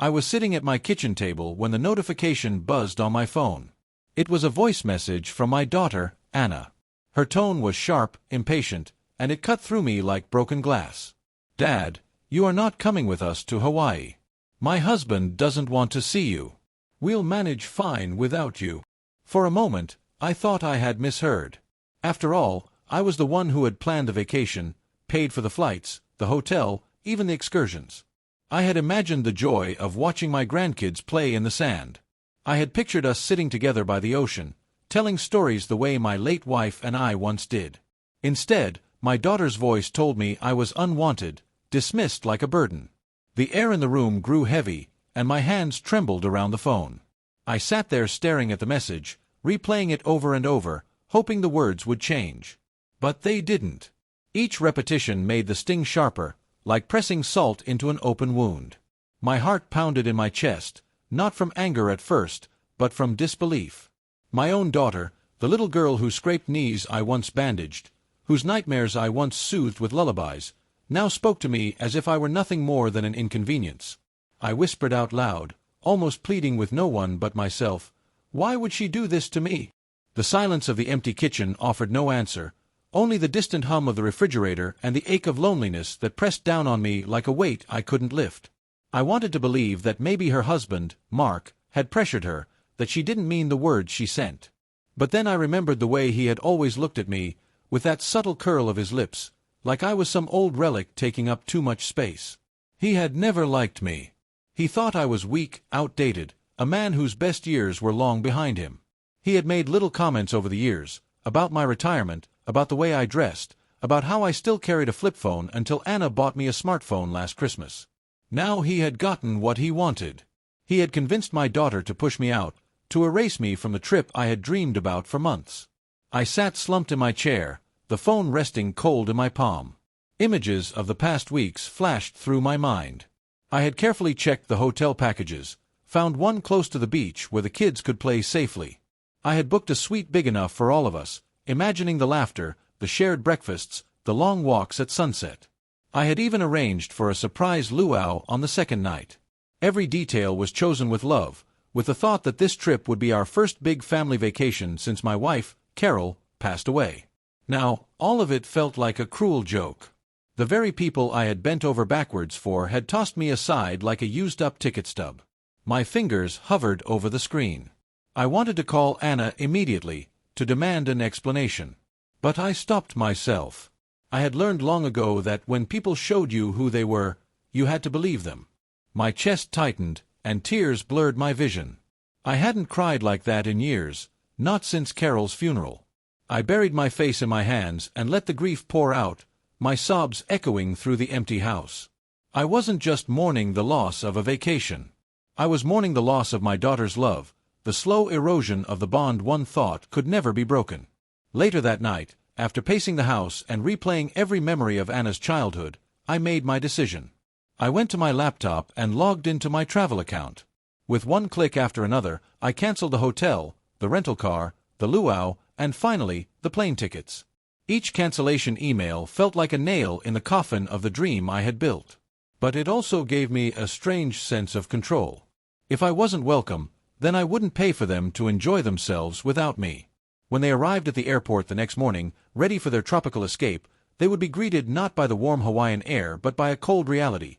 I was sitting at my kitchen table when the notification buzzed on my phone. It was a voice message from my daughter, Anna. Her tone was sharp, impatient, and it cut through me like broken glass. "Dad, you are not coming with us to Hawaii. My husband doesn't want to see you. We'll manage fine without you." For a moment, I thought I had misheard. After all, I was the one who had planned the vacation, paid for the flights, the hotel, even the excursions. I had imagined the joy of watching my grandkids play in the sand. I had pictured us sitting together by the ocean, telling stories the way my late wife and I once did. Instead, my daughter's voice told me I was unwanted, dismissed like a burden. The air in the room grew heavy, and my hands trembled around the phone. I sat there staring at the message, replaying it over and over, hoping the words would change. But they didn't. Each repetition made the sting sharper, like pressing salt into an open wound. My heart pounded in my chest, not from anger at first, but from disbelief. My own daughter, the little girl whose scraped knees I once bandaged, whose nightmares I once soothed with lullabies, now spoke to me as if I were nothing more than an inconvenience. I whispered out loud, almost pleading with no one but myself, "Why would she do this to me?" The silence of the empty kitchen offered no answer, only the distant hum of the refrigerator and the ache of loneliness that pressed down on me like a weight I couldn't lift. I wanted to believe that maybe her husband, Mark, had pressured her, that she didn't mean the words she sent. But then I remembered the way he had always looked at me, with that subtle curl of his lips, like I was some old relic taking up too much space. He had never liked me. He thought I was weak, outdated, a man whose best years were long behind him. He had made little comments over the years, about my retirement, about the way I dressed, about how I still carried a flip phone until Anna bought me a smartphone last Christmas. Now he had gotten what he wanted. He had convinced my daughter to push me out, to erase me from the trip I had dreamed about for months. I sat slumped in my chair, the phone resting cold in my palm. Images of the past weeks flashed through my mind. I had carefully checked the hotel packages, found one close to the beach where the kids could play safely. I had booked a suite big enough for all of us, imagining the laughter, the shared breakfasts, the long walks at sunset. I had even arranged for a surprise luau on the second night. Every detail was chosen with love, with the thought that this trip would be our first big family vacation since my wife, Carol, passed away. Now, all of it felt like a cruel joke. The very people I had bent over backwards for had tossed me aside like a used-up ticket stub. My fingers hovered over the screen. I wanted to call Anna immediately, to demand an explanation. But I stopped myself. I had learned long ago that when people showed you who they were, you had to believe them. My chest tightened, and tears blurred my vision. I hadn't cried like that in years, not since Carol's funeral. I buried my face in my hands and let the grief pour out, my sobs echoing through the empty house. I wasn't just mourning the loss of a vacation. I was mourning the loss of my daughter's love, the slow erosion of the bond one thought could never be broken. Later that night, after pacing the house and replaying every memory of Anna's childhood, I made my decision. I went to my laptop and logged into my travel account. With one click after another, I canceled the hotel, the rental car, the luau, and finally, the plane tickets. Each cancellation email felt like a nail in the coffin of the dream I had built. But it also gave me a strange sense of control. If I wasn't welcome, then I wouldn't pay for them to enjoy themselves without me. When they arrived at the airport the next morning, ready for their tropical escape, they would be greeted not by the warm Hawaiian air but by a cold reality.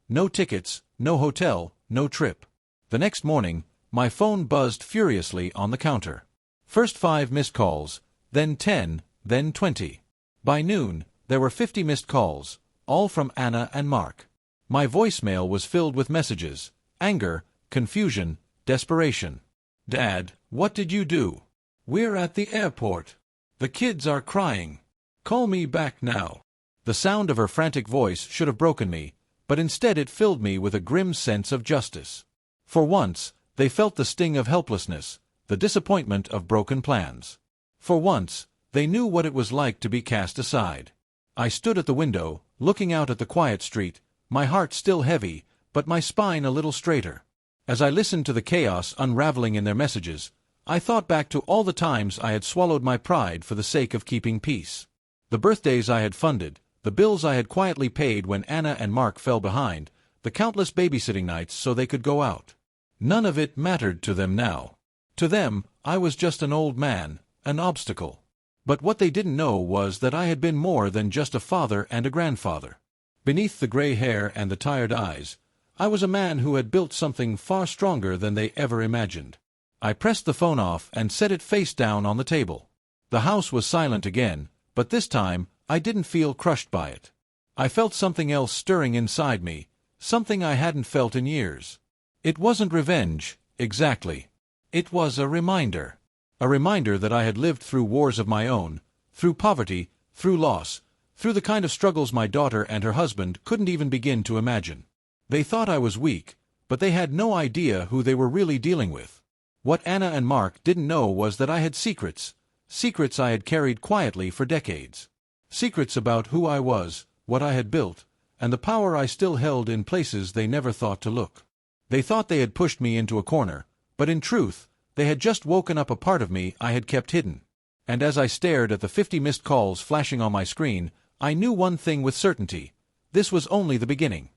No tickets, no hotel, no trip. The next morning, my phone buzzed furiously on the counter. First 5 missed calls, then 10, then 20. By noon, there were 50 missed calls, all from Anna and Mark. My voicemail was filled with messages, anger, confusion, desperation. "Dad, what did you do? We're at the airport. The kids are crying. Call me back now." The sound of her frantic voice should have broken me, but instead it filled me with a grim sense of justice. For once, they felt the sting of helplessness, the disappointment of broken plans. For once, they knew what it was like to be cast aside. I stood at the window, looking out at the quiet street, my heart still heavy, but my spine a little straighter. As I listened to the chaos unraveling in their messages, I thought back to all the times I had swallowed my pride for the sake of keeping peace. The birthdays I had funded, the bills I had quietly paid when Anna and Mark fell behind, the countless babysitting nights so they could go out. None of it mattered to them now. To them, I was just an old man, an obstacle. But what they didn't know was that I had been more than just a father and a grandfather. Beneath the gray hair and the tired eyes, I was a man who had built something far stronger than they ever imagined. I pressed the phone off and set it face down on the table. The house was silent again, but this time I didn't feel crushed by it. I felt something else stirring inside me, something I hadn't felt in years. It wasn't revenge, exactly. It was a reminder. A reminder that I had lived through wars of my own, through poverty, through loss, through the kind of struggles my daughter and her husband couldn't even begin to imagine. They thought I was weak, but they had no idea who they were really dealing with. What Anna and Mark didn't know was that I had secrets, secrets I had carried quietly for decades. Secrets about who I was, what I had built, and the power I still held in places they never thought to look. They thought they had pushed me into a corner, but in truth, they had just woken up a part of me I had kept hidden. And as I stared at the 50 missed calls flashing on my screen, I knew one thing with certainty. This was only the beginning.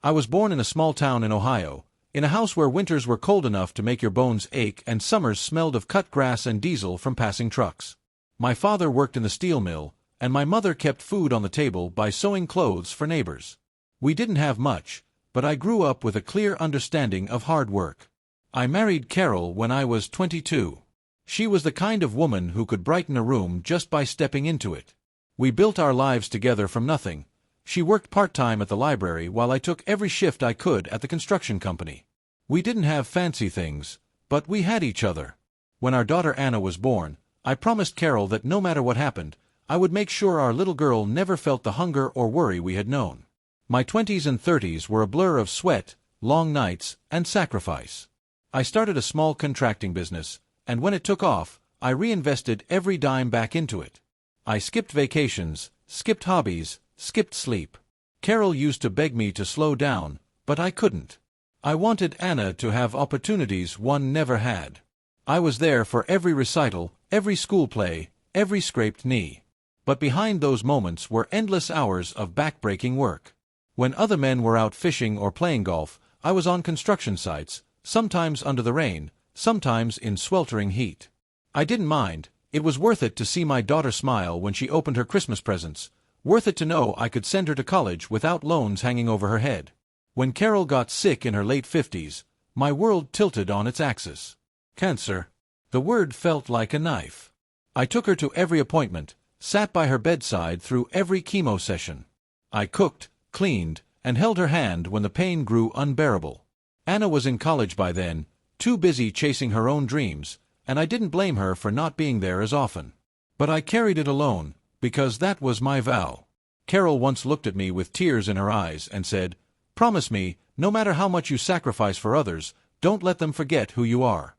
I was born in a small town in Ohio, in a house where winters were cold enough to make your bones ache and summers smelled of cut grass and diesel from passing trucks. My father worked in the steel mill, and my mother kept food on the table by sewing clothes for neighbors. We didn't have much, but I grew up with a clear understanding of hard work. I married Carol when I was 22. She was the kind of woman who could brighten a room just by stepping into it. We built our lives together from nothing. She worked part-time at the library while I took every shift I could at the construction company. We didn't have fancy things, but we had each other. When our daughter Anna was born, I promised Carol that no matter what happened, I would make sure our little girl never felt the hunger or worry we had known. My 20s and 30s were a blur of sweat, long nights, and sacrifice. I started a small contracting business, and when it took off, I reinvested every dime back into it. I skipped vacations, skipped hobbies, skipped sleep. Carol used to beg me to slow down, but I couldn't. I wanted Anna to have opportunities one never had. I was there for every recital, every school play, every scraped knee. But behind those moments were endless hours of back-breaking work. When other men were out fishing or playing golf, I was on construction sites, sometimes under the rain, sometimes in sweltering heat. I didn't mind. It was worth it to see my daughter smile when she opened her Christmas presents, worth it to know I could send her to college without loans hanging over her head. When Carol got sick in her late 50s, my world tilted on its axis. Cancer. The word felt like a knife. I took her to every appointment, sat by her bedside through every chemo session. I cooked, cleaned, and held her hand when the pain grew unbearable. Anna was in college by then, too busy chasing her own dreams, and I didn't blame her for not being there as often. But I carried it alone, because that was my vow. Carol once looked at me with tears in her eyes and said, "Promise me, no matter how much you sacrifice for others, don't let them forget who you are."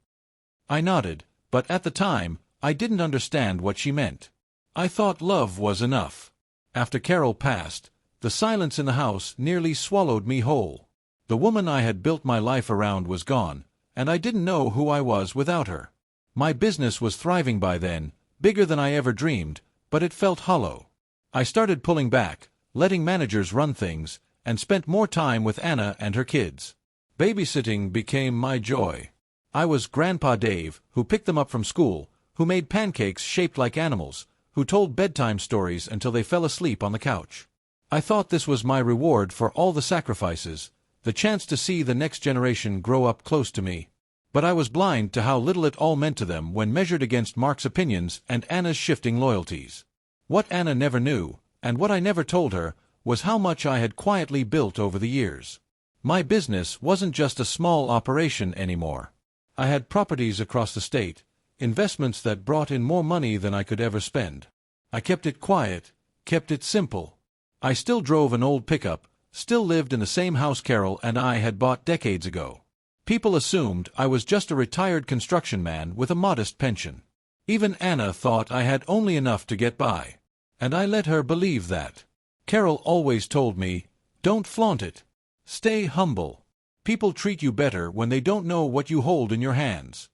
I nodded, but at the time, I didn't understand what she meant. I thought love was enough. After Carol passed, the silence in the house nearly swallowed me whole. The woman I had built my life around was gone, and I didn't know who I was without her. My business was thriving by then, bigger than I ever dreamed, but it felt hollow. I started pulling back, letting managers run things, and spent more time with Anna and her kids. Babysitting became my joy. I was Grandpa Dave, who picked them up from school, who made pancakes shaped like animals, who told bedtime stories until they fell asleep on the couch. I thought this was my reward for all the sacrifices, the chance to see the next generation grow up close to me. But I was blind to how little it all meant to them when measured against Mark's opinions and Anna's shifting loyalties. What Anna never knew, and what I never told her, was how much I had quietly built over the years. My business wasn't just a small operation anymore. I had properties across the state, investments that brought in more money than I could ever spend. I kept it quiet, kept it simple. I still drove an old pickup, still lived in the same house Carol and I had bought decades ago. People assumed I was just a retired construction man with a modest pension. Even Anna thought I had only enough to get by. And I let her believe that. Carol always told me, "Don't flaunt it. Stay humble. People treat you better when they don't know what you hold in your hands."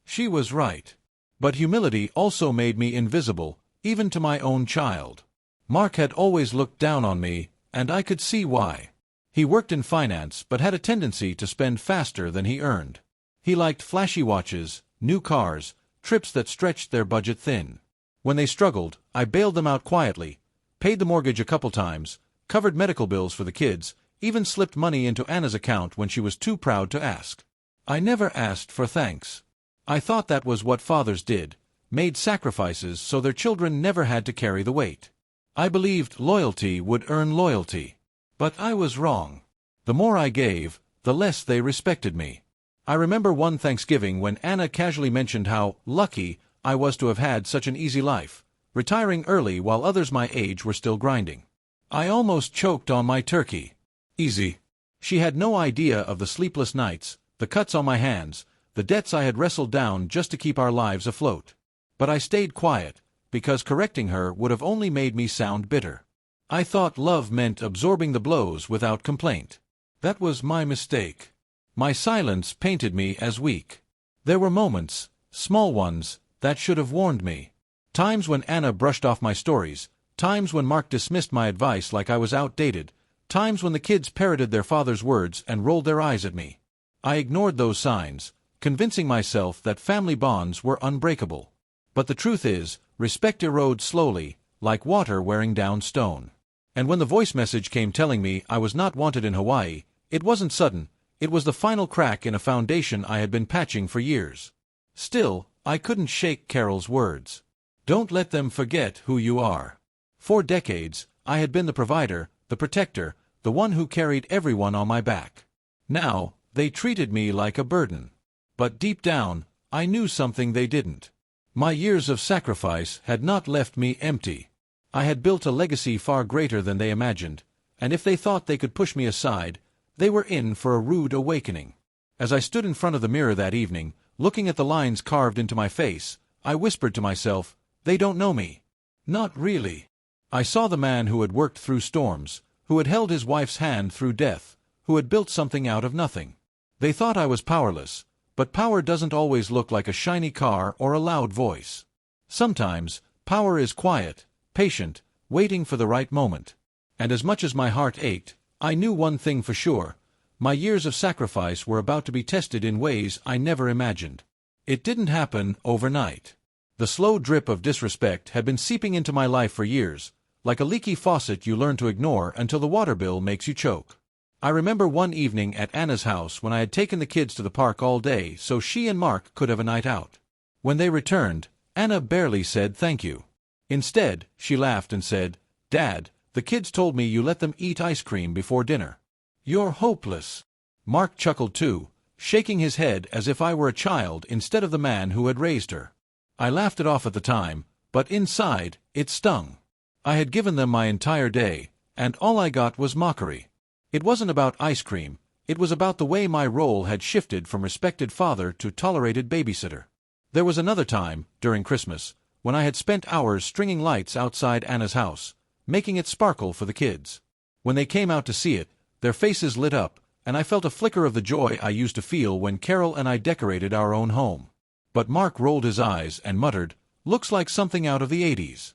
She was right. But humility also made me invisible, even to my own child. Mark had always looked down on me, and I could see why. He worked in finance but had a tendency to spend faster than he earned. He liked flashy watches, new cars, trips that stretched their budget thin. When they struggled, I bailed them out quietly, paid the mortgage a couple times, covered medical bills for the kids, even slipped money into Anna's account when she was too proud to ask. I never asked for thanks. I thought that was what fathers did, made sacrifices so their children never had to carry the weight. I believed loyalty would earn loyalty. But I was wrong. The more I gave, the less they respected me. I remember one Thanksgiving when Anna casually mentioned how lucky I was to have had such an easy life, retiring early while others my age were still grinding. I almost choked on my turkey. Easy. She had no idea of the sleepless nights, the cuts on my hands, the debts I had wrestled down just to keep our lives afloat. But I stayed quiet, because correcting her would have only made me sound bitter. I thought love meant absorbing the blows without complaint. That was my mistake. My silence painted me as weak. There were moments, small ones, that should have warned me. Times when Anna brushed off my stories, times when Mark dismissed my advice like I was outdated, times when the kids parroted their father's words and rolled their eyes at me. I ignored those signs, convincing myself that family bonds were unbreakable. But the truth is, respect erodes slowly, like water wearing down stone. And when the voice message came telling me I was not wanted in Hawaii, it wasn't sudden, it was the final crack in a foundation I had been patching for years. Still, I couldn't shake Carol's words. Don't let them forget who you are. For decades, I had been the provider, the protector, the one who carried everyone on my back. Now, they treated me like a burden. But deep down, I knew something they didn't. My years of sacrifice had not left me empty. I had built a legacy far greater than they imagined, and if they thought they could push me aside, they were in for a rude awakening. As I stood in front of the mirror that evening, looking at the lines carved into my face, I whispered to myself, "They don't know me." Not really. I saw the man who had worked through storms, who had held his wife's hand through death, who had built something out of nothing. They thought I was powerless, but power doesn't always look like a shiny car or a loud voice. Sometimes, power is quiet, patient, waiting for the right moment. And as much as my heart ached, I knew one thing for sure. My years of sacrifice were about to be tested in ways I never imagined. It didn't happen overnight. The slow drip of disrespect had been seeping into my life for years, like a leaky faucet you learn to ignore until the water bill makes you choke. I remember one evening at Anna's house when I had taken the kids to the park all day so she and Mark could have a night out. When they returned, Anna barely said thank you. Instead, she laughed and said, "Dad, the kids told me you let them eat ice cream before dinner. You're hopeless." Mark chuckled too, shaking his head as if I were a child instead of the man who had raised her. I laughed it off at the time, but inside, it stung. I had given them my entire day, and all I got was mockery. It wasn't about ice cream, it was about the way my role had shifted from respected father to tolerated babysitter. There was another time, during Christmas, when I had spent hours stringing lights outside Anna's house, making it sparkle for the kids. When they came out to see it, their faces lit up, and I felt a flicker of the joy I used to feel when Carol and I decorated our own home. But Mark rolled his eyes and muttered, "Looks like something out of the '80s.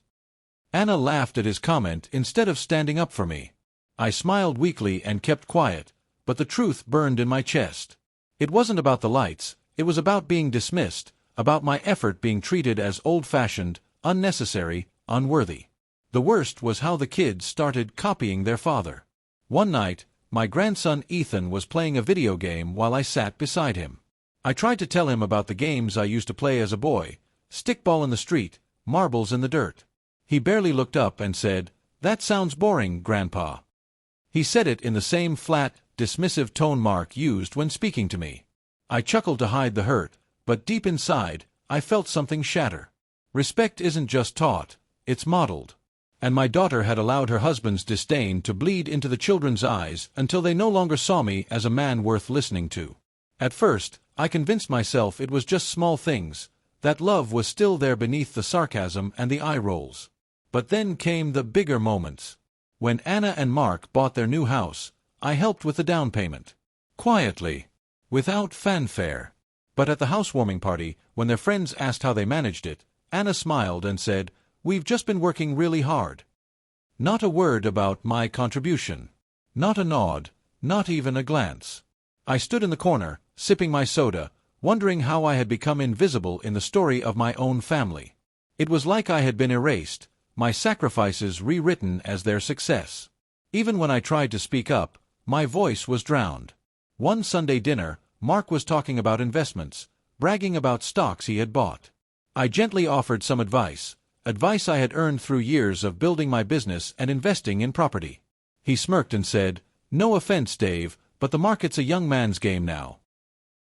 Anna laughed at his comment instead of standing up for me. I smiled weakly and kept quiet, but the truth burned in my chest. It wasn't about the lights, it was about being dismissed, about my effort being treated as old-fashioned, unnecessary, unworthy. The worst was how the kids started copying their father. One night, my grandson Ethan was playing a video game while I sat beside him. I tried to tell him about the games I used to play as a boy, stickball in the street, marbles in the dirt. He barely looked up and said, "That sounds boring, Grandpa." He said it in the same flat, dismissive tone Mark used when speaking to me. I chuckled to hide the hurt, but deep inside, I felt something shatter. Respect isn't just taught, it's modeled. And my daughter had allowed her husband's disdain to bleed into the children's eyes until they no longer saw me as a man worth listening to. At first, I convinced myself it was just small things, that love was still there beneath the sarcasm and the eye rolls. But then came the bigger moments. When Anna and Mark bought their new house, I helped with the down payment. Quietly. Without fanfare. But at the housewarming party, when their friends asked how they managed it, Anna smiled and said, "We've just been working really hard." Not a word about my contribution. Not a nod, Not even a glance. I stood in the corner, sipping my soda, wondering how I had become invisible in the story of my own family. It was like I had been erased, my sacrifices rewritten as their success. Even when I tried to speak up, my voice was drowned. One Sunday dinner, Mark was talking about investments, bragging about stocks he had bought. I gently offered some advice I had earned through years of building my business and investing in property. He smirked and said, "No offense, Dave, but the market's a young man's game now."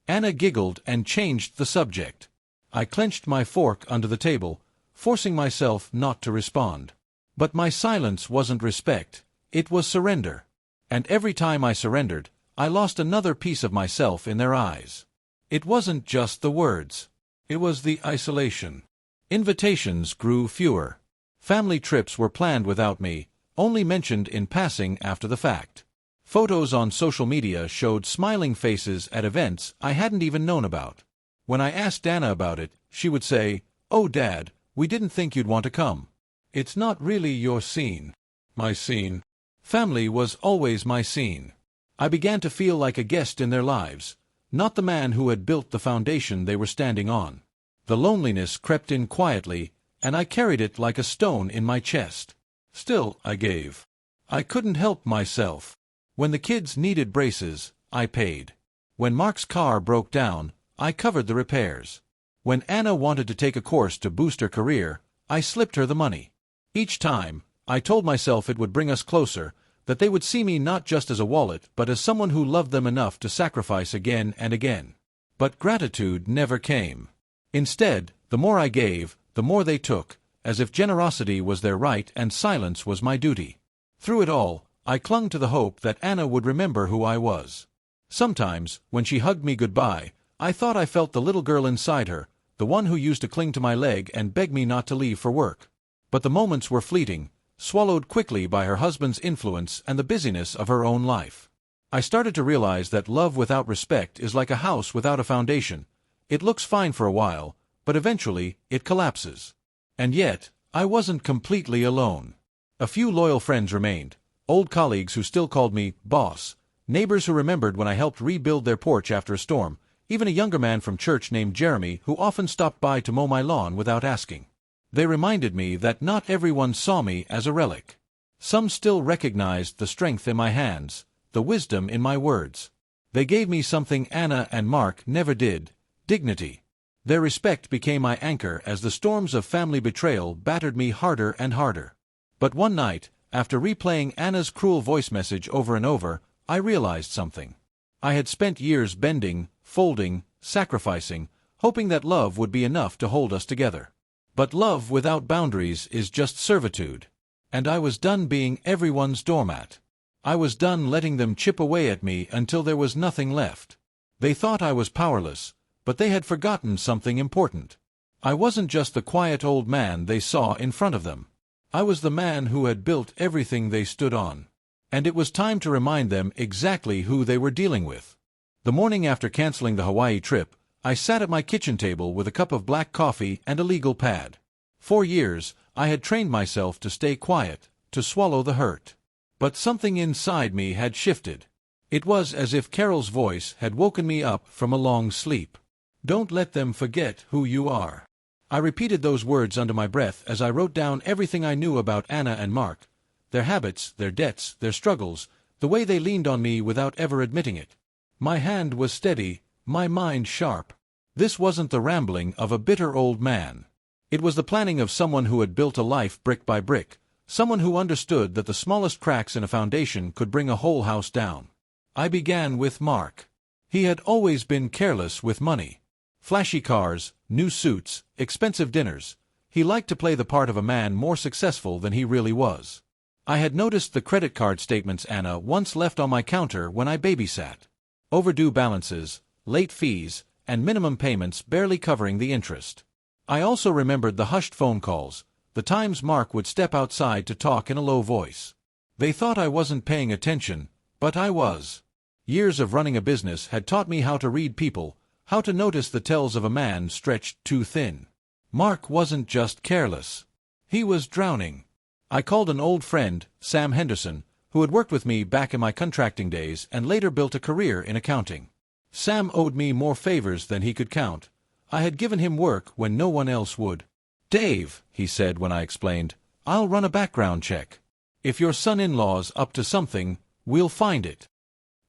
Anna giggled and changed the subject. I clenched my fork under the table, forcing myself not to respond. But my silence wasn't respect, it was surrender. And every time I surrendered, I lost another piece of myself in their eyes. It wasn't just the words. It was the isolation. Invitations grew fewer. Family trips were planned without me, only mentioned in passing after the fact. Photos on social media showed smiling faces at events I hadn't even known about. When I asked Anna about it, she would say, "Oh, Dad, we didn't think you'd want to come. It's not really your scene." My scene. Family was always my scene. I began to feel like a guest in their lives, not the man who had built the foundation they were standing on. The loneliness crept in quietly, and I carried it like a stone in my chest. Still, I gave. I couldn't help myself. When the kids needed braces, I paid. When Mark's car broke down, I covered the repairs. When Anna wanted to take a course to boost her career, I slipped her the money. Each time, I told myself it would bring us closer, that they would see me not just as a wallet but as someone who loved them enough to sacrifice again and again. But gratitude never came. Instead, the more I gave, the more they took, as if generosity was their right and silence was my duty. Through it all, I clung to the hope that Anna would remember who I was. Sometimes, when she hugged me goodbye, I thought I felt the little girl inside her, the one who used to cling to my leg and beg me not to leave for work. But the moments were fleeting, swallowed quickly by her husband's influence and the busyness of her own life. I started to realize that love without respect is like a house without a foundation. It looks fine for a while, but eventually it collapses. And yet, I wasn't completely alone. A few loyal friends remained, old colleagues who still called me boss, neighbors who remembered when I helped rebuild their porch after a storm, even a younger man from church named Jeremy who often stopped by to mow my lawn without asking. They reminded me that not everyone saw me as a relic. Some still recognized the strength in my hands, the wisdom in my words. They gave me something Anna and Mark never did: dignity. Their respect became my anchor as the storms of family betrayal battered me harder and harder. But one night, after replaying Anna's cruel voice message over and over, I realized something. I had spent years bending, folding, sacrificing, hoping that love would be enough to hold us together. But love without boundaries is just servitude. And I was done being everyone's doormat. I was done letting them chip away at me until there was nothing left. They thought I was powerless, but they had forgotten something important. I wasn't just the quiet old man they saw in front of them. I was the man who had built everything they stood on. And it was time to remind them exactly who they were dealing with. The morning after canceling the Hawaii trip, I sat at my kitchen table with a cup of black coffee and a legal pad. For years, I had trained myself to stay quiet, to swallow the hurt. But something inside me had shifted. It was as if Carol's voice had woken me up from a long sleep. "Don't let them forget who you are." I repeated those words under my breath as I wrote down everything I knew about Anna and Mark. Their habits, their debts, their struggles, the way they leaned on me without ever admitting it. My hand was steady, my mind sharp. This wasn't the rambling of a bitter old man. It was the planning of someone who had built a life brick by brick, someone who understood that the smallest cracks in a foundation could bring a whole house down. I began with Mark. He had always been careless with money. Flashy cars, new suits, expensive dinners. He liked to play the part of a man more successful than he really was. I had noticed the credit card statements Anna once left on my counter when I babysat. Overdue balances, late fees, and minimum payments barely covering the interest. I also remembered the hushed phone calls, the times Mark would step outside to talk in a low voice. They thought I wasn't paying attention, but I was. Years of running a business had taught me how to read people, how to notice the tells of a man stretched too thin. Mark wasn't just careless. He was drowning. I called an old friend, Sam Henderson, who had worked with me back in my contracting days and later built a career in accounting. Sam owed me more favors than he could count. I had given him work when no one else would. "Dave," he said when I explained, "I'll run a background check. If your son-in-law's up to something, we'll find it."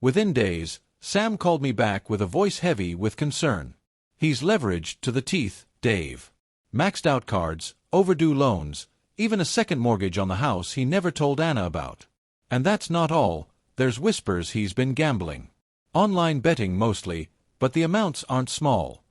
Within days, Sam called me back with a voice heavy with concern. "He's leveraged to the teeth, Dave. Maxed out cards, overdue loans, even a second mortgage on the house he never told Anna about. And that's not all, there's whispers he's been gambling. Online betting mostly, but the amounts aren't small."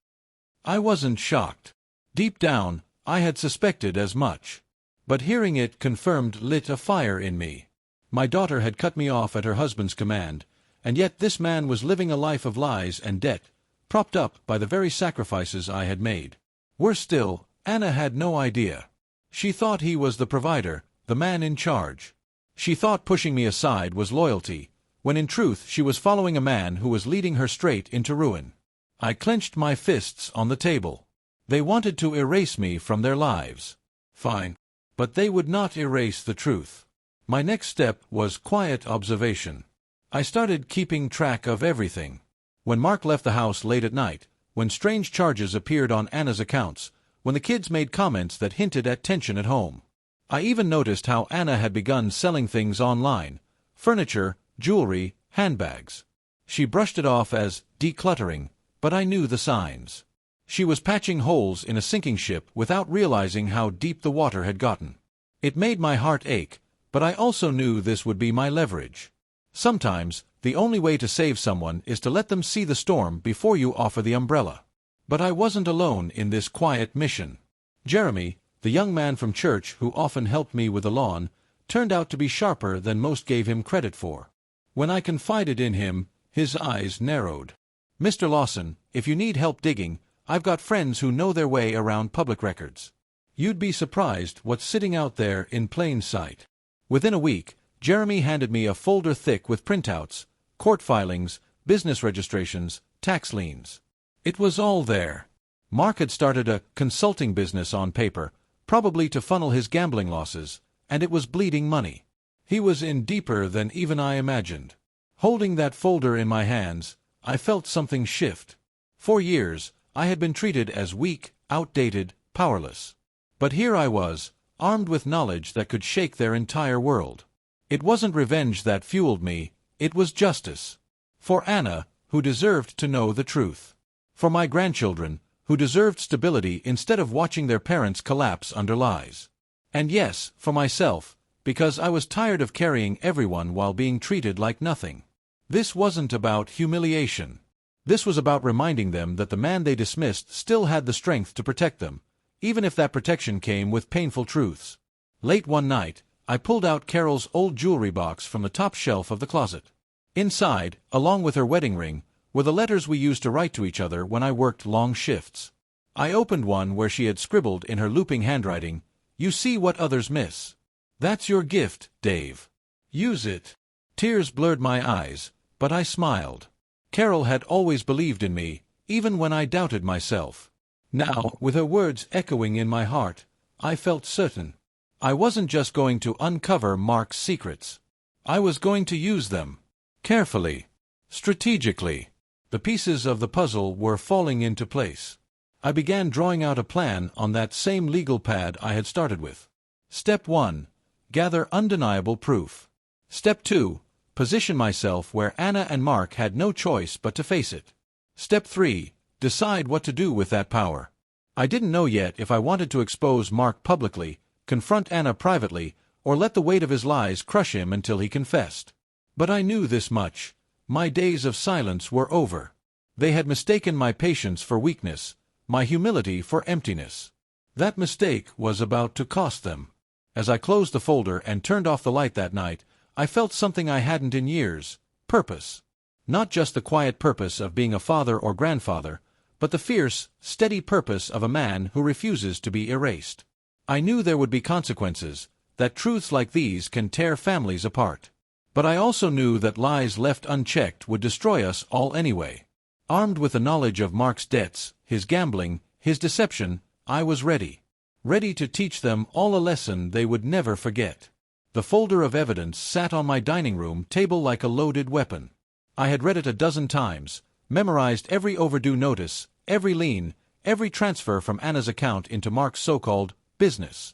I wasn't shocked. Deep down, I had suspected as much. But hearing it confirmed lit a fire in me. My daughter had cut me off at her husband's command, and yet this man was living a life of lies and debt, propped up by the very sacrifices I had made. Worse still, Anna had no idea. She thought he was the provider, the man in charge. She thought pushing me aside was loyalty, when in truth she was following a man who was leading her straight into ruin. I clenched my fists on the table. They wanted to erase me from their lives. Fine. But they would not erase the truth. My next step was quiet observation. I started keeping track of everything. When Mark left the house late at night, when strange charges appeared on Anna's accounts, when the kids made comments that hinted at tension at home. I even noticed how Anna had begun selling things online: furniture, jewelry, handbags. She brushed it off as decluttering, but I knew the signs. She was patching holes in a sinking ship without realizing how deep the water had gotten. It made my heart ache, but I also knew this would be my leverage. Sometimes, the only way to save someone is to let them see the storm before you offer the umbrella. But I wasn't alone in this quiet mission. Jeremy, the young man from church who often helped me with the lawn, turned out to be sharper than most gave him credit for. When I confided in him, his eyes narrowed. "Mr. Lawson, if you need help digging, I've got friends who know their way around public records. You'd be surprised what's sitting out there in plain sight." Within a week, Jeremy handed me a folder thick with printouts, court filings, business registrations, tax liens. It was all there. Mark had started a consulting business on paper, probably to funnel his gambling losses, and it was bleeding money. He was in deeper than even I imagined. Holding that folder in my hands, I felt something shift. For years, I had been treated as weak, outdated, powerless. But here I was, armed with knowledge that could shake their entire world. It wasn't revenge that fueled me, it was justice. For Anna, who deserved to know the truth. For my grandchildren, who deserved stability instead of watching their parents collapse under lies. And yes, for myself, because I was tired of carrying everyone while being treated like nothing. This wasn't about humiliation. This was about reminding them that the man they dismissed still had the strength to protect them, even if that protection came with painful truths. Late one night, I pulled out Carol's old jewelry box from the top shelf of the closet. Inside, along with her wedding ring, were the letters we used to write to each other when I worked long shifts. I opened one where she had scribbled in her looping handwriting, "You see what others miss. That's your gift, Dave. Use it." Tears blurred my eyes, but I smiled. Carol had always believed in me, even when I doubted myself. Now, with her words echoing in my heart, I felt certain. I wasn't just going to uncover Mark's secrets. I was going to use them. Carefully. Strategically. The pieces of the puzzle were falling into place. I began drawing out a plan on that same legal pad I had started with. Step 1. Gather undeniable proof. Step 2. Position myself where Anna and Mark had no choice but to face it. Step 3. Decide what to do with that power. I didn't know yet if I wanted to expose Mark publicly, confront Anna privately, or let the weight of his lies crush him until he confessed. But I knew this much. My days of silence were over. They had mistaken my patience for weakness, my humility for emptiness. That mistake was about to cost them. As I closed the folder and turned off the light that night, I felt something I hadn't in years: purpose. Not just the quiet purpose of being a father or grandfather, but the fierce, steady purpose of a man who refuses to be erased. I knew there would be consequences, that truths like these can tear families apart. But I also knew that lies left unchecked would destroy us all anyway. Armed with the knowledge of Mark's debts, his gambling, his deception, I was ready. Ready to teach them all a lesson they would never forget. The folder of evidence sat on my dining room table like a loaded weapon. I had read it a dozen times, memorized every overdue notice, every lien, every transfer from Anna's account into Mark's so-called business.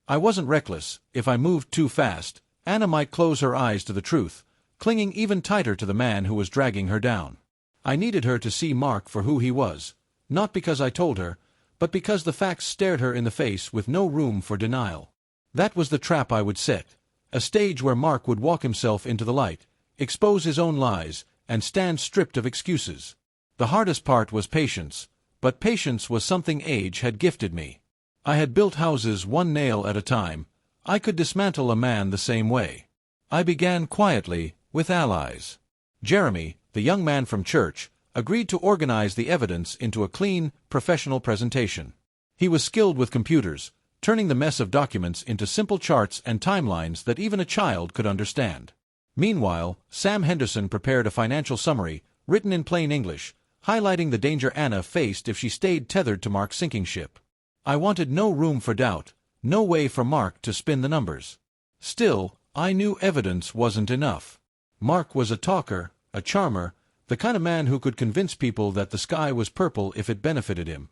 I wasn't reckless. If I moved too fast, Anna might close her eyes to the truth, clinging even tighter to the man who was dragging her down. I needed her to see Mark for who he was, not because I told her, but because the facts stared her in the face with no room for denial. That was the trap I would set, a stage where Mark would walk himself into the light, expose his own lies, and stand stripped of excuses. The hardest part was patience, but patience was something age had gifted me. I had built houses one nail at a time. I could dismantle a man the same way. I began quietly, with allies. Jeremy, the young man from church, agreed to organize the evidence into a clean, professional presentation. He was skilled with computers, turning the mess of documents into simple charts and timelines that even a child could understand. Meanwhile, Sam Henderson prepared a financial summary, written in plain English, highlighting the danger Anna faced if she stayed tethered to Mark's sinking ship. I wanted no room for doubt, no way for Mark to spin the numbers. Still, I knew evidence wasn't enough. Mark was a talker, a charmer, the kind of man who could convince people that the sky was purple if it benefited him.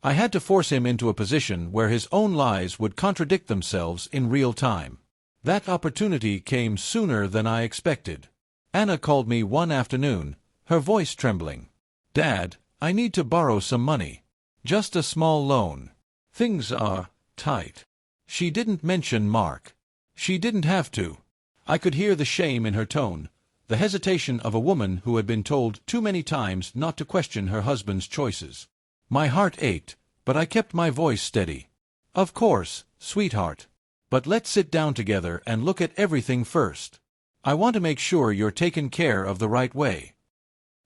I had to force him into a position where his own lies would contradict themselves in real time. That opportunity came sooner than I expected. Anna called me one afternoon, her voice trembling. "Dad, I need to borrow some money. Just a small loan. Things are tight." She didn't mention Mark. She didn't have to. I could hear the shame in her tone, the hesitation of a woman who had been told too many times not to question her husband's choices. My heart ached, but I kept my voice steady. "Of course, sweetheart. But let's sit down together and look at everything first. I want to make sure you're taken care of the right way."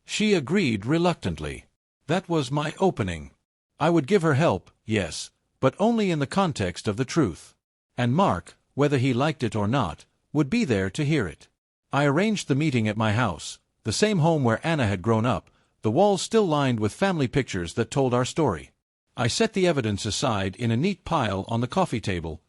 She agreed reluctantly. That was my opening. I would give her help, yes, but only in the context of the truth. And Mark, whether he liked it or not, would be there to hear it. I arranged the meeting at my house, the same home where Anna had grown up, the walls still lined with family pictures that told our story. I set the evidence aside in a neat pile on the coffee table,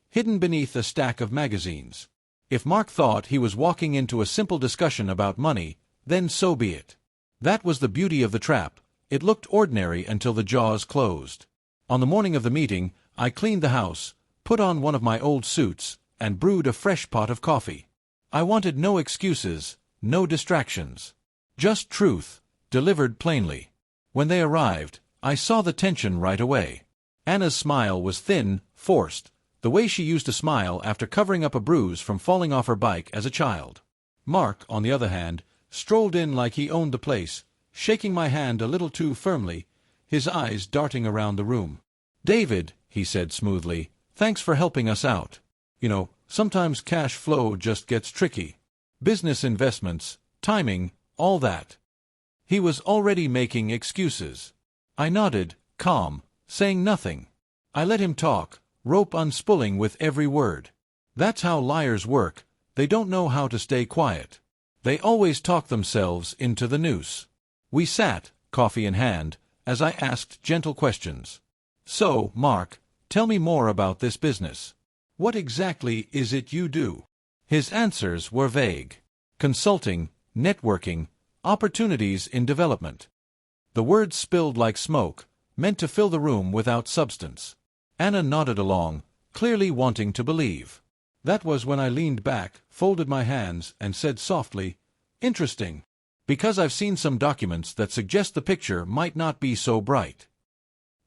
hidden beneath a stack of magazines. If Mark thought he was walking into a simple discussion about money, then so be it. That was the beauty of the trap. It looked ordinary until the jaws closed. On the morning of the meeting, I cleaned the house, put on one of my old suits, and brewed a fresh pot of coffee. I wanted no excuses, no distractions. Just truth, delivered plainly. When they arrived, I saw the tension right away. Anna's smile was thin, forced, the way she used to smile after covering up a bruise from falling off her bike as a child. Mark, on the other hand, strolled in like he owned the place, shaking my hand a little too firmly, his eyes darting around the room. "David," he said smoothly, "thanks for helping us out. You know, sometimes cash flow just gets tricky. Business investments, timing, all that." He was already making excuses. I nodded, calm, saying nothing. I let him talk, rope unspooling with every word. That's how liars work. They don't know how to stay quiet. They always talk themselves into the noose. We sat, coffee in hand, as I asked gentle questions. "So, Mark, tell me more about this business. What exactly is it you do?" His answers were vague. Consulting, networking, opportunities in development. The words spilled like smoke, meant to fill the room without substance. Anna nodded along, clearly wanting to believe. That was when I leaned back, folded my hands, and said softly, "Interesting. Because I've seen some documents that suggest the picture might not be so bright."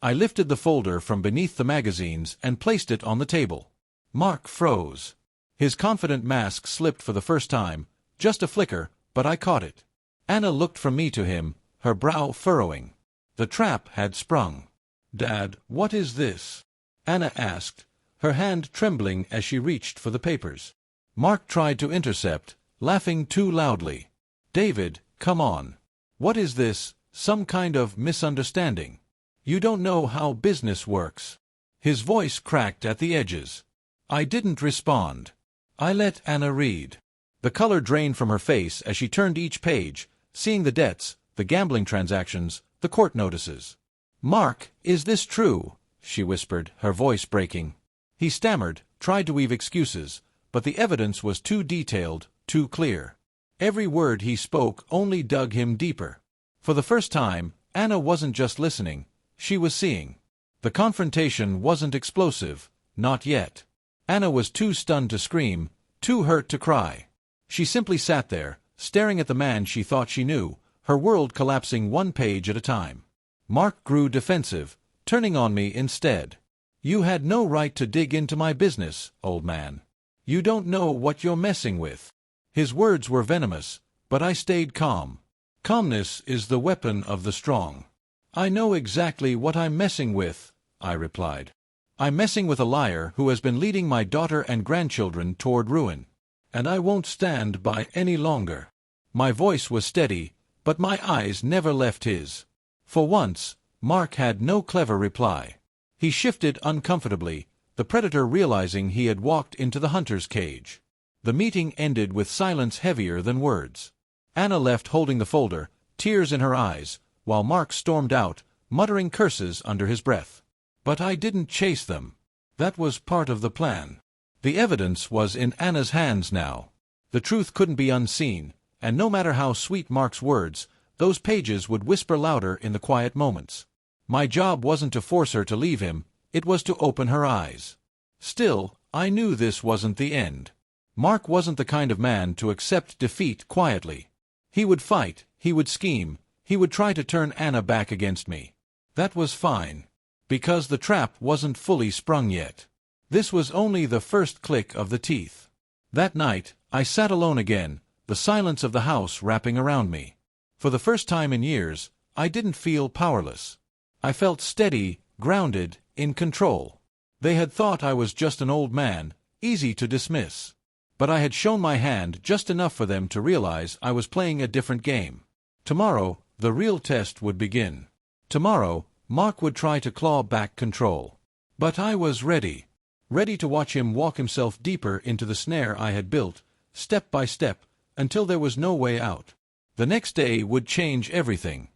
I lifted the folder from beneath the magazines and placed it on the table. Mark froze. His confident mask slipped for the first time, just a flicker, but I caught it. Anna looked from me to him, her brow furrowing. The trap had sprung. "Dad, what is this?" Anna asked, her hand trembling as she reached for the papers. Mark tried to intercept, laughing too loudly. "David, come on. What is this, some kind of misunderstanding? You don't know how business works." His voice cracked at the edges. I didn't respond. I let Anna read. The color drained from her face as she turned each page, seeing the debts, the gambling transactions, the court notices. "Mark, is this true?" she whispered, her voice breaking. He stammered, tried to weave excuses, but the evidence was too detailed, too clear. Every word he spoke only dug him deeper. For the first time, Anna wasn't just listening, she was seeing. The confrontation wasn't explosive, not yet. Anna was too stunned to scream, too hurt to cry. She simply sat there, staring at the man she thought she knew, her world collapsing one page at a time. Mark grew defensive, turning on me instead. "You had no right to dig into my business, old man. You don't know what you're messing with." His words were venomous, but I stayed calm. Calmness is the weapon of the strong. "I know exactly what I'm messing with," I replied. "I'm messing with a liar who has been leading my daughter and grandchildren toward ruin. And I won't stand by any longer." My voice was steady, but my eyes never left his. For once, Mark had no clever reply. He shifted uncomfortably, the predator realizing he had walked into the hunter's cage. The meeting ended with silence heavier than words. Anna left holding the folder, tears in her eyes, while Mark stormed out, muttering curses under his breath. But I didn't chase them. That was part of the plan. The evidence was in Anna's hands now. The truth couldn't be unseen, and no matter how sweet Mark's words, those pages would whisper louder in the quiet moments. My job wasn't to force her to leave him, it was to open her eyes. Still, I knew this wasn't the end. Mark wasn't the kind of man to accept defeat quietly. He would fight, he would scheme, he would try to turn Anna back against me. That was fine. Because the trap wasn't fully sprung yet. This was only the first click of the teeth. That night, I sat alone again, the silence of the house wrapping around me. For the first time in years, I didn't feel powerless. I felt steady, grounded, in control. They had thought I was just an old man, easy to dismiss. But I had shown my hand just enough for them to realize I was playing a different game. Tomorrow, the real test would begin. Tomorrow, Mark would try to claw back control. But I was ready. Ready to watch him walk himself deeper into the snare I had built, step by step, until there was no way out. The next day would change everything.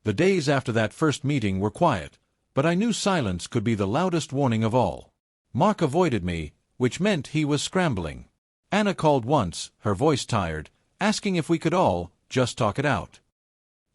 The days after that first meeting were quiet, but I knew silence could be the loudest warning of all. Mark avoided me, which meant he was scrambling. Anna called once, her voice tired, asking if we could all just talk it out.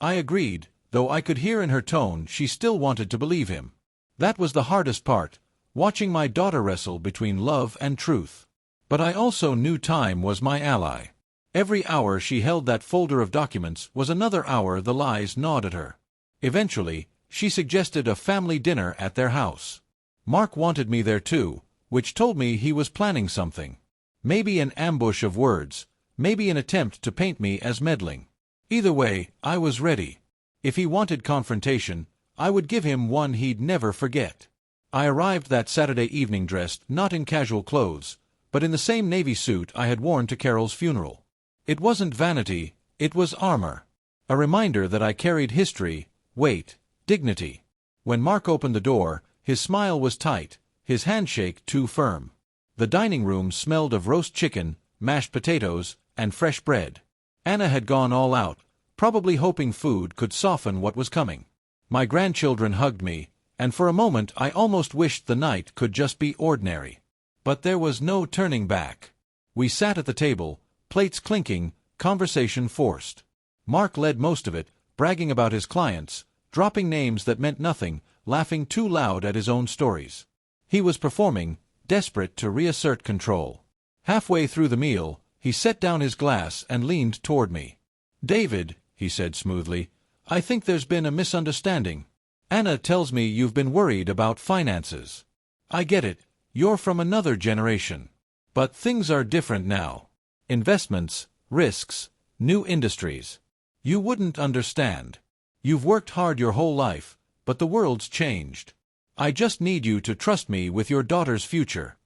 I agreed, though I could hear in her tone she still wanted to believe him. That was the hardest part, watching my daughter wrestle between love and truth. But I also knew time was my ally. Every hour she held that folder of documents was another hour the lies gnawed at her. Eventually, she suggested a family dinner at their house. Mark wanted me there too, which told me he was planning something. Maybe an ambush of words, maybe an attempt to paint me as meddling. Either way, I was ready. If he wanted confrontation, I would give him one he'd never forget. I arrived that Saturday evening dressed not in casual clothes, but in the same navy suit I had worn to Carol's funeral. It wasn't vanity, it was armor. A reminder that I carried history, weight, dignity. When Mark opened the door, his smile was tight, his handshake too firm. The dining room smelled of roast chicken, mashed potatoes, and fresh bread. Anna had gone all out, probably hoping food could soften what was coming. My grandchildren hugged me, and for a moment I almost wished the night could just be ordinary. But there was no turning back. We sat at the table, plates clinking, conversation forced. Mark led most of it, bragging about his clients, dropping names that meant nothing, laughing too loud at his own stories. He was performing, desperate to reassert control. Halfway through the meal, he set down his glass and leaned toward me. "David," he said smoothly, "I think there's been a misunderstanding. Anna tells me you've been worried about finances. I get it, you're from another generation. But things are different now. Investments, risks, new industries. You wouldn't understand. You've worked hard your whole life, but the world's changed. I just need you to trust me with your daughter's future."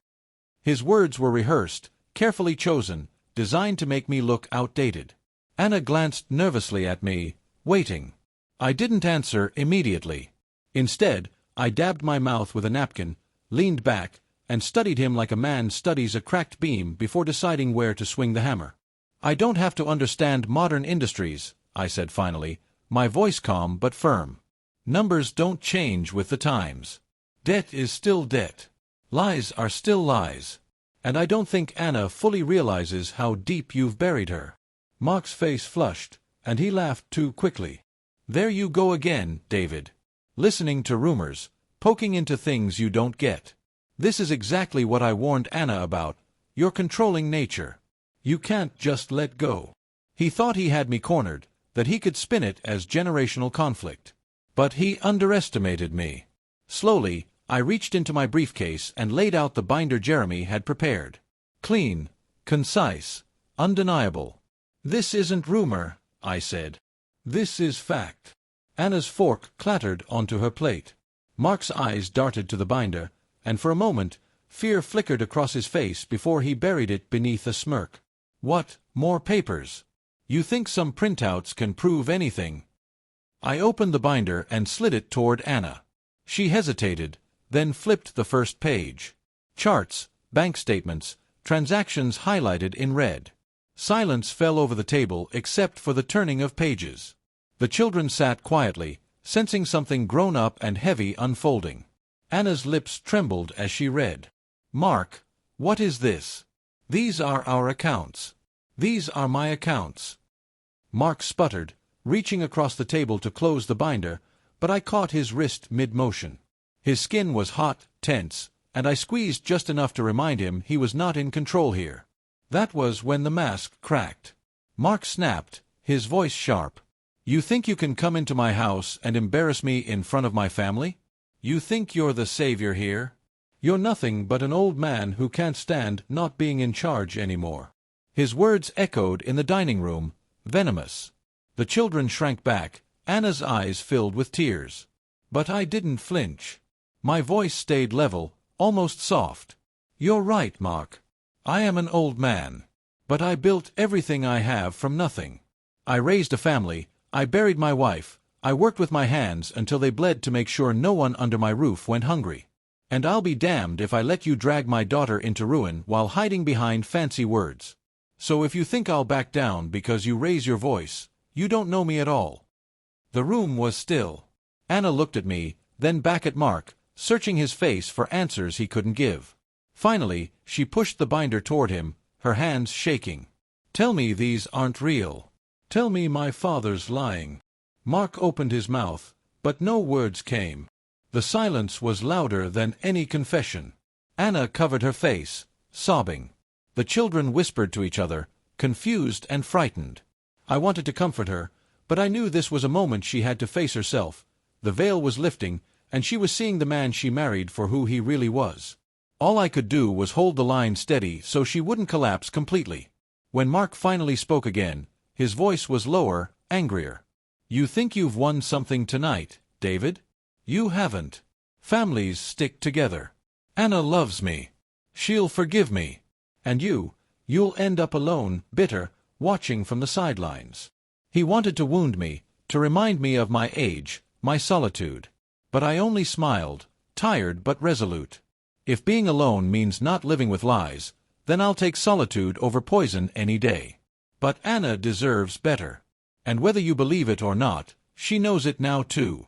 His words were rehearsed, carefully chosen, designed to make me look outdated. Anna glanced nervously at me, waiting. I didn't answer immediately. Instead, I dabbed my mouth with a napkin, leaned back, and studied him like a man studies a cracked beam before deciding where to swing the hammer. "I don't have to understand modern industries," I said finally, my voice calm but firm. "Numbers don't change with the times. Debt is still debt. Lies are still lies. And I don't think Anna fully realizes how deep you've buried her." Mark's face flushed, and he laughed too quickly. "There you go again, David. Listening to rumors, poking into things you don't get. This is exactly what I warned Anna about, your controlling nature. You can't just let go." He thought he had me cornered, that he could spin it as generational conflict. But he underestimated me. Slowly, I reached into my briefcase and laid out the binder Jeremy had prepared. Clean, concise, undeniable. "This isn't rumor," I said. "This is fact." Anna's fork clattered onto her plate. Mark's eyes darted to the binder, and for a moment, fear flickered across his face before he buried it beneath a smirk. "What, more papers? You think some printouts can prove anything?" I opened the binder and slid it toward Anna. She hesitated, then flipped the first page. Charts, bank statements, transactions highlighted in red. Silence fell over the table except for the turning of pages. The children sat quietly, sensing something grown-up and heavy unfolding. Anna's lips trembled as she read. "Mark, what is this?" "These are our accounts. These are my accounts." Mark sputtered, reaching across the table to close the binder, but I caught his wrist mid-motion. His skin was hot, tense, and I squeezed just enough to remind him he was not in control here. That was when the mask cracked. Mark snapped, his voice sharp. "You think you can come into my house and embarrass me in front of my family? You think you're the savior here? You're nothing but an old man who can't stand not being in charge anymore." His words echoed in the dining room, venomous. The children shrank back, Anna's eyes filled with tears. But I didn't flinch. My voice stayed level, almost soft. "You're right, Mark. I am an old man. But I built everything I have from nothing. I raised a family, I buried my wife, I worked with my hands until they bled to make sure no one under my roof went hungry. And I'll be damned if I let you drag my daughter into ruin while hiding behind fancy words. So if you think I'll back down because you raise your voice, you don't know me at all." The room was still. Anna looked at me, then back at Mark, searching his face for answers he couldn't give. Finally, she pushed the binder toward him, her hands shaking. "Tell me these aren't real. Tell me my father's lying." Mark opened his mouth, but no words came. The silence was louder than any confession. Anna covered her face, sobbing. The children whispered to each other, confused and frightened. I wanted to comfort her, but I knew this was a moment she had to face herself. The veil was lifting, and she was seeing the man she married for who he really was. All I could do was hold the line steady so she wouldn't collapse completely. When Mark finally spoke again, his voice was lower, angrier. "You think you've won something tonight, David? You haven't. Families stick together. Anna loves me. She'll forgive me. And you'll end up alone, bitter, watching from the sidelines." He wanted to wound me, to remind me of my age, my solitude. But I only smiled, tired but resolute. If being alone means not living with lies, then I'll take solitude over poison any day. But Anna deserves better. And whether you believe it or not, she knows it now too.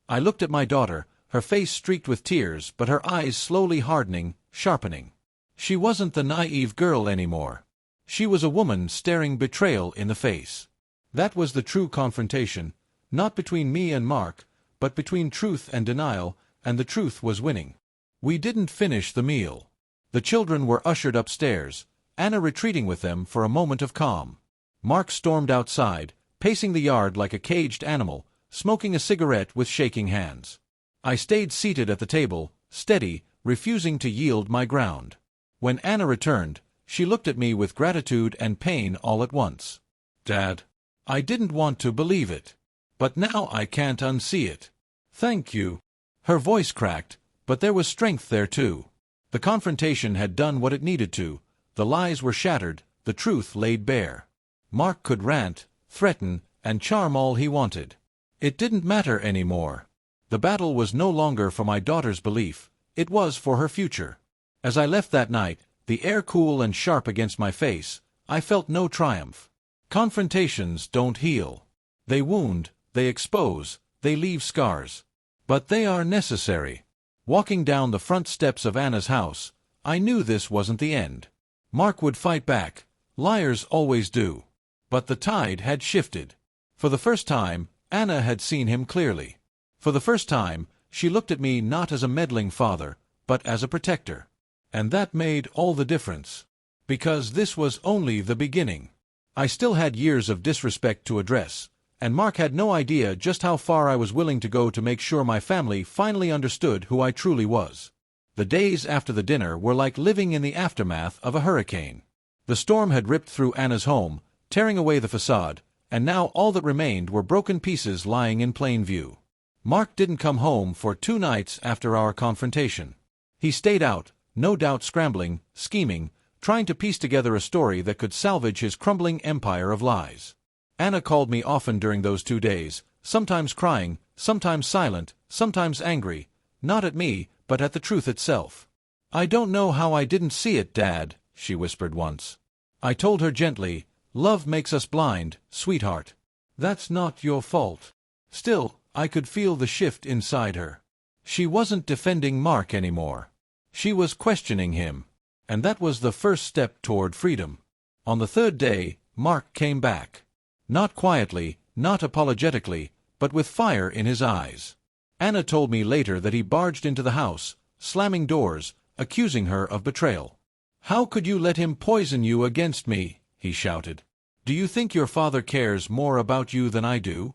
I looked at my daughter, her face streaked with tears but her eyes slowly hardening, sharpening. She wasn't the naive girl anymore. She was a woman staring betrayal in the face. That was the true confrontation, not between me and Mark, but between truth and denial, and the truth was winning. We didn't finish the meal. The children were ushered upstairs, Anna retreating with them for a moment of calm. Mark stormed outside, pacing the yard like a caged animal, smoking a cigarette with shaking hands. I stayed seated at the table, steady, refusing to yield my ground. When Anna returned, she looked at me with gratitude and pain all at once. "Dad, I didn't want to believe it. But now I can't unsee it. Thank you." Her voice cracked, but there was strength there too. The confrontation had done what it needed to. The lies were shattered, the truth laid bare. Mark could rant, threaten, and charm all he wanted. It didn't matter anymore. The battle was no longer for my daughter's belief, it was for her future. As I left that night, the air cool and sharp against my face, I felt no triumph. Confrontations don't heal. They wound, they expose, they leave scars. But they are necessary. Walking down the front steps of Anna's house, I knew this wasn't the end. Mark would fight back. Liars always do. But the tide had shifted. For the first time, Anna had seen him clearly. For the first time, she looked at me not as a meddling father, but as a protector. And that made all the difference. Because this was only the beginning. I still had years of disrespect to address, and Mark had no idea just how far I was willing to go to make sure my family finally understood who I truly was. The days after the dinner were like living in the aftermath of a hurricane. The storm had ripped through Anna's home, tearing away the facade, and now all that remained were broken pieces lying in plain view. Mark didn't come home for 2 nights after our confrontation. He stayed out, no doubt scrambling, scheming, trying to piece together a story that could salvage his crumbling empire of lies. Anna called me often during those 2 days, sometimes crying, sometimes silent, sometimes angry, not at me, but at the truth itself. "I don't know how I didn't see it, Dad," she whispered once. I told her gently, "Love makes us blind, sweetheart. That's not your fault." Still, I could feel the shift inside her. She wasn't defending Mark anymore. She was questioning him. And that was the first step toward freedom. On the 3rd day, Mark came back. Not quietly, not apologetically, but with fire in his eyes. Anna told me later that he barged into the house, slamming doors, accusing her of betrayal. "How could you let him poison you against me?" he shouted. "Do you think your father cares more about you than I do?"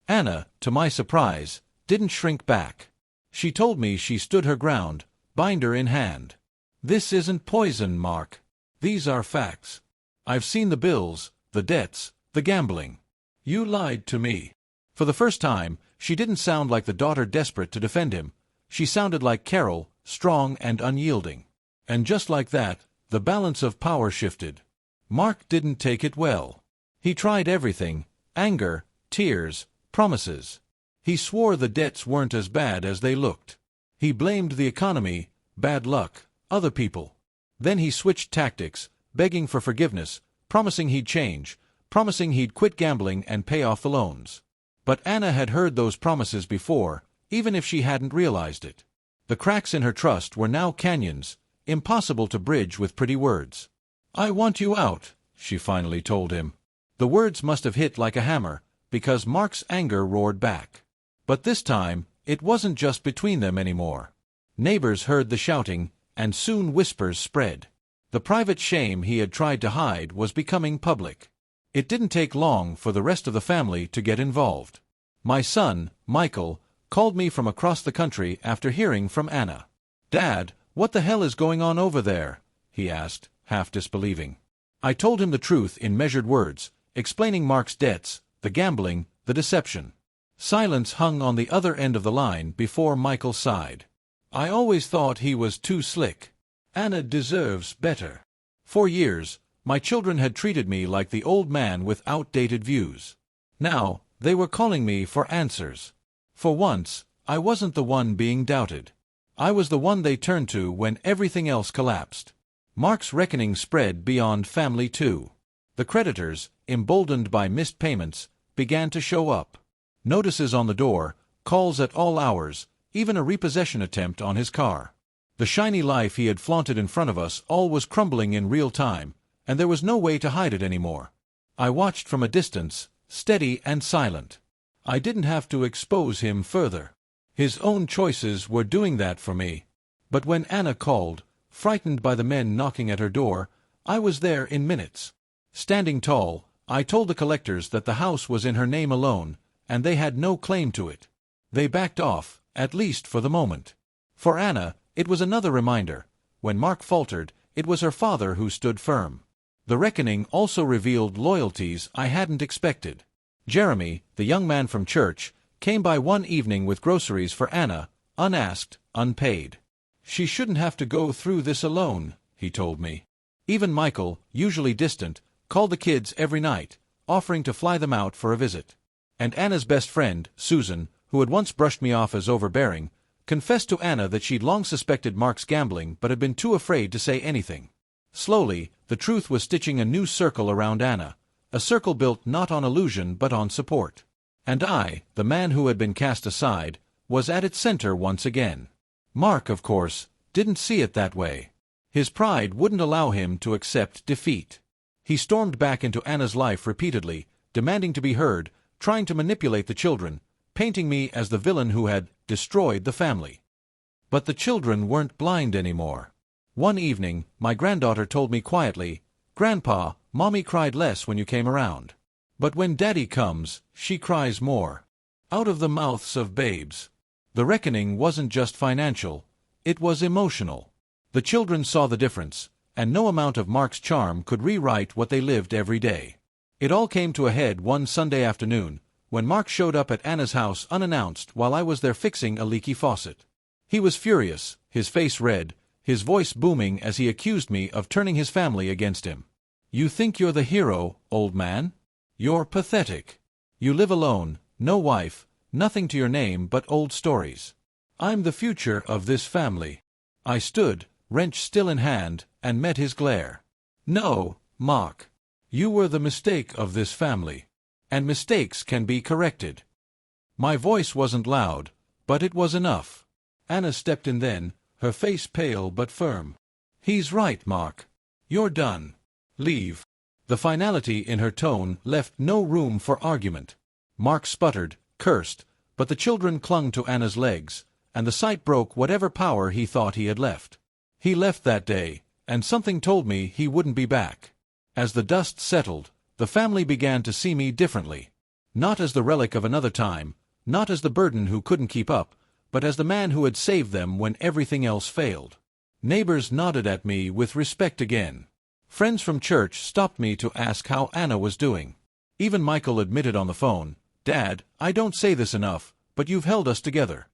Anna, to my surprise, didn't shrink back. She told me she stood her ground, binder in hand. "This isn't poison, Mark. These are facts. I've seen the bills, the debts, the gambling. You lied to me." For the first time, she didn't sound like the daughter desperate to defend him. She sounded like Carol, strong and unyielding. And just like that, the balance of power shifted. Mark didn't take it well. He tried everything: anger, tears, promises. He swore the debts weren't as bad as they looked. He blamed the economy, bad luck, other people. Then he switched tactics, begging for forgiveness, promising he'd change, promising he'd quit gambling and pay off the loans. But Anna had heard those promises before, even if she hadn't realized it. The cracks in her trust were now canyons, impossible to bridge with pretty words. "I want you out," she finally told him. The words must have hit like a hammer, because Mark's anger roared back. But this time, it wasn't just between them anymore. Neighbors heard the shouting, and soon whispers spread. The private shame he had tried to hide was becoming public. It didn't take long for the rest of the family to get involved. My son, Michael, called me from across the country after hearing from Anna. "Dad, what the hell is going on over there?" he asked, half disbelieving. I told him the truth in measured words, explaining Mark's debts, the gambling, the deception. Silence hung on the other end of the line before Michael sighed. "I always thought he was too slick. Anna deserves better." For years, my children had treated me like the old man with outdated views. Now, they were calling me for answers. For once, I wasn't the one being doubted. I was the one they turned to when everything else collapsed. Mark's reckoning spread beyond family too. The creditors, emboldened by missed payments, began to show up. Notices on the door, calls at all hours, even a repossession attempt on his car. The shiny life he had flaunted in front of us all was crumbling in real time, and there was no way to hide it anymore. I watched from a distance, steady and silent. I didn't have to expose him further. His own choices were doing that for me. But when Anna called, frightened by the men knocking at her door, I was there in minutes. Standing tall, I told the collectors that the house was in her name alone, and they had no claim to it. They backed off, at least for the moment. For Anna, it was another reminder. When Mark faltered, it was her father who stood firm. The reckoning also revealed loyalties I hadn't expected. Jeremy, the young man from church, came by one evening with groceries for Anna, unasked, unpaid. "She shouldn't have to go through this alone," he told me. Even Michael, usually distant, called the kids every night, offering to fly them out for a visit. And Anna's best friend, Susan, who had once brushed me off as overbearing, confessed to Anna that she'd long suspected Mark's gambling but had been too afraid to say anything. Slowly, the truth was stitching a new circle around Anna, a circle built not on illusion but on support. And I, the man who had been cast aside, was at its center once again. Mark, of course, didn't see it that way. His pride wouldn't allow him to accept defeat. He stormed back into Anna's life repeatedly, demanding to be heard, trying to manipulate the children, painting me as the villain who had destroyed the family. But the children weren't blind anymore. One evening, my granddaughter told me quietly, "Grandpa, Mommy cried less when you came around. But when Daddy comes, she cries more." Out of the mouths of babes. The reckoning wasn't just financial, it was emotional. The children saw the difference, and no amount of Mark's charm could rewrite what they lived every day. It all came to a head one Sunday afternoon, when Mark showed up at Anna's house unannounced while I was there fixing a leaky faucet. He was furious, his face red, his voice booming as he accused me of turning his family against him. "You think you're the hero, old man? You're pathetic. You live alone, no wife, nothing to your name but old stories. I'm the future of this family." I stood, wrench still in hand, and met his glare. "No, Mark. You were the mistake of this family. And mistakes can be corrected." My voice wasn't loud, but it was enough. Anna stepped in then, her face pale but firm. "He's right, Mark. You're done. Leave." The finality in her tone left no room for argument. Mark sputtered, cursed, but the children clung to Anna's legs, and the sight broke whatever power he thought he had left. He left that day, and something told me he wouldn't be back. As the dust settled, the family began to see me differently. Not as the relic of another time, not as the burden who couldn't keep up, but as the man who had saved them when everything else failed. Neighbors nodded at me with respect again. Friends from church stopped me to ask how Anna was doing. Even Michael admitted on the phone, "Dad, I don't say this enough, but you've held us together."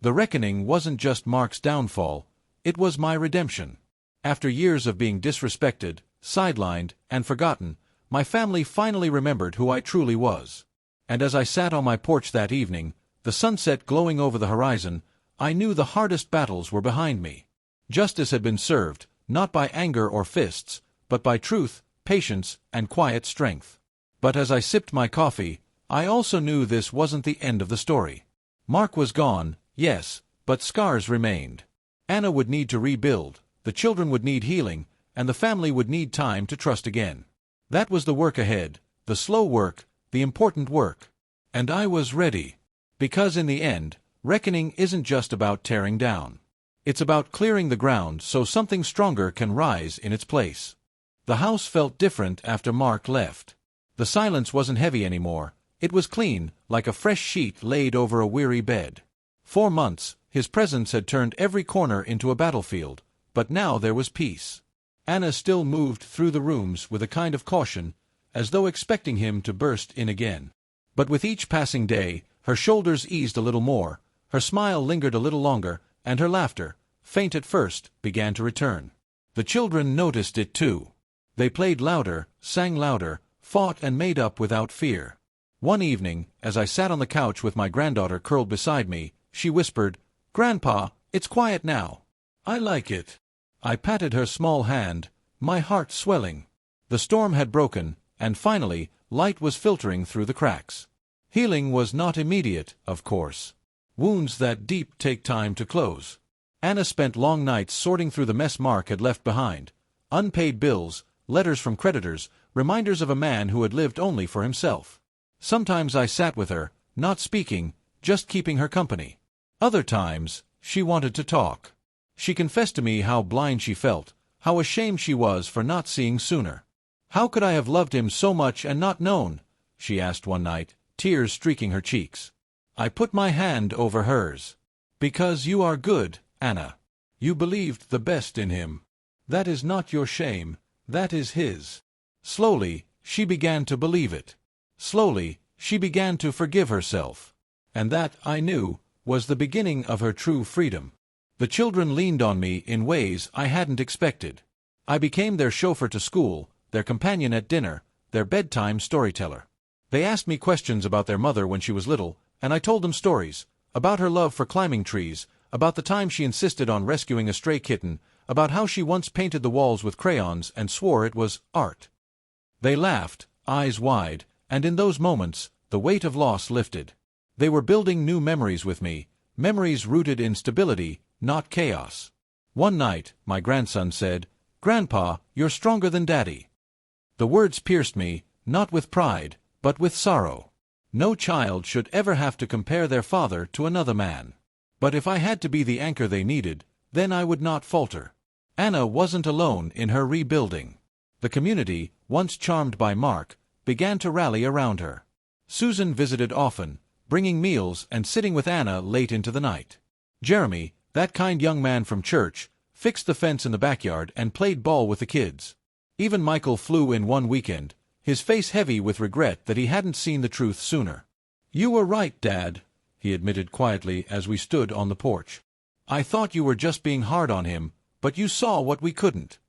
The reckoning wasn't just Mark's downfall, it was my redemption. After years of being disrespected, sidelined, and forgotten, my family finally remembered who I truly was. And as I sat on my porch that evening, the sunset glowing over the horizon, I knew the hardest battles were behind me. Justice had been served, not by anger or fists, but by truth, patience, and quiet strength. But as I sipped my coffee, I also knew this wasn't the end of the story. Mark was gone, yes, but scars remained. Anna would need to rebuild, the children would need healing, and the family would need time to trust again. That was the work ahead, the slow work, the important work. And I was ready. Because in the end, reckoning isn't just about tearing down. It's about clearing the ground so something stronger can rise in its place. The house felt different after Mark left. The silence wasn't heavy anymore. It was clean, like a fresh sheet laid over a weary bed. 4 months, his presence had turned every corner into a battlefield, but now there was peace. Anna still moved through the rooms with a kind of caution, as though expecting him to burst in again. But with each passing day, her shoulders eased a little more, her smile lingered a little longer, and her laughter, faint at first, began to return. The children noticed it too. They played louder, sang louder, fought and made up without fear. One evening, as I sat on the couch with my granddaughter curled beside me, she whispered, "Grandpa, it's quiet now. I like it." I patted her small hand, my heart swelling. The storm had broken, and finally, light was filtering through the cracks. Healing was not immediate, of course. Wounds that deep take time to close. Anna spent long nights sorting through the mess Mark had left behind. Unpaid bills, letters from creditors, reminders of a man who had lived only for himself. Sometimes I sat with her, not speaking, just keeping her company. Other times, she wanted to talk. She confessed to me how blind she felt, how ashamed she was for not seeing sooner. "How could I have loved him so much and not known?" she asked one night, tears streaking her cheeks. I put my hand over hers. "Because you are good, Anna. You believed the best in him. That is not your shame, that is his." Slowly, she began to believe it. Slowly, she began to forgive herself. And that, I knew, was the beginning of her true freedom. The children leaned on me in ways I hadn't expected. I became their chauffeur to school, their companion at dinner, their bedtime storyteller. They asked me questions about their mother when she was little, and I told them stories, about her love for climbing trees, about the time she insisted on rescuing a stray kitten, about how she once painted the walls with crayons and swore it was art. They laughed, eyes wide, and in those moments, the weight of loss lifted. They were building new memories with me, memories rooted in stability, not chaos. One night, my grandson said, "Grandpa, you're stronger than Daddy." The words pierced me, not with pride, but with sorrow. No child should ever have to compare their father to another man. But if I had to be the anchor they needed, then I would not falter. Anna wasn't alone in her rebuilding. The community, once charmed by Mark, began to rally around her. Susan visited often, bringing meals and sitting with Anna late into the night. Jeremy, that kind young man from church, fixed the fence in the backyard and played ball with the kids. Even Michael flew in one weekend, his face heavy with regret that he hadn't seen the truth sooner. "You were right, Dad," he admitted quietly as we stood on the porch. "I thought you were just being hard on him, but you saw what we couldn't."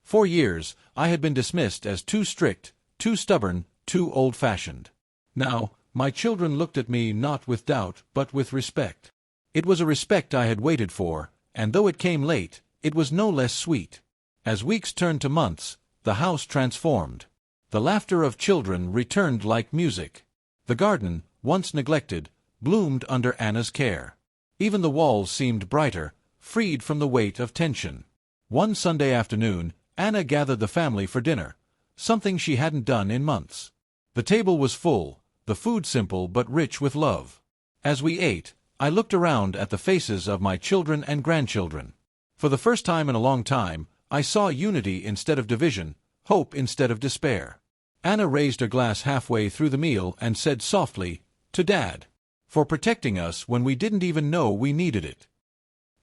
For years, I had been dismissed as too strict, too stubborn, too old-fashioned. Now, my children looked at me not with doubt, but with respect. It was a respect I had waited for, and though it came late, it was no less sweet. As weeks turned to months, the house transformed. The laughter of children returned like music. The garden, once neglected, bloomed under Anna's care. Even the walls seemed brighter, freed from the weight of tension. One Sunday afternoon, Anna gathered the family for dinner, something she hadn't done in months. The table was full, the food simple but rich with love. As we ate, I looked around at the faces of my children and grandchildren. For the first time in a long time, I saw unity instead of division, hope instead of despair. Anna raised her glass halfway through the meal and said softly, "To Dad, for protecting us when we didn't even know we needed it."